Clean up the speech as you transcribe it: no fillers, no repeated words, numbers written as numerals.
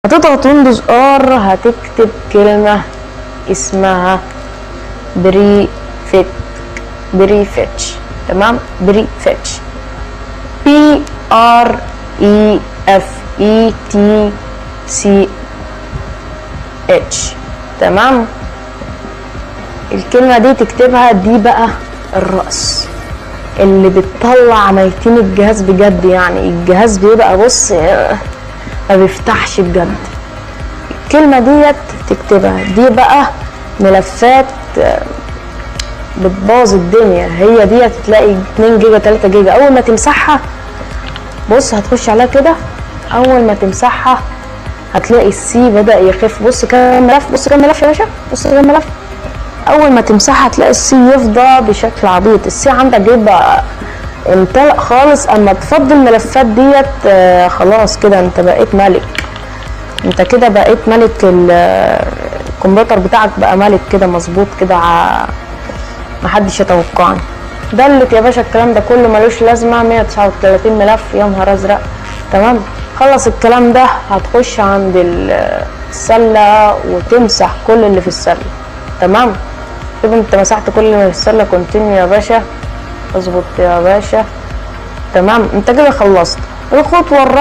هتضغط ويندوز ار، هتكتب كلمة اسمها بريفيتش. تمام، بريفيتش، PREFETCH. تمام، الكلمة دي تكتبها، دي بقى الرأس اللي بتطلع عمليتين الجهاز بجد. يعني الجهاز بيبقى بص ما بيفتحش بجد. الكلمة ديت تكتبها، دي بقى ملفات بتبوظ الدنيا. هي ديت تلاقي 2 جيجا 3 جيجا. اول ما تمسحها بص هتخش عليها كده، اول ما تمسحها هتلاقي السي بدأ يخف. بص كام ملف، بص كام ملف يا باشا، بص كام ملف. اول ما تمسحها هتلاقي السي يفضى بشكل عبيط. السي عندك بيبقى امتلأ خالص. اما تفضي الملفات ديت خلاص كده انت بقيت ملك. انت كده بقيت ملك. الكمبيوتر بتاعك بقى ملك كده، مظبوط كده، محدش يتوقعني. دلت يا باشا الكلام ده كله ملوش لازمه. 139 ملف، يا نهار ازرق. تمام، خلص الكلام ده هتخش عند السله وتمسح كل اللي في السله. تمام، شوف انت مسحت كل اللي في السله. كونتينيو يا باشا، اظبط يا باشا. تمام، انت كده خلصت. الخطوه الرابعه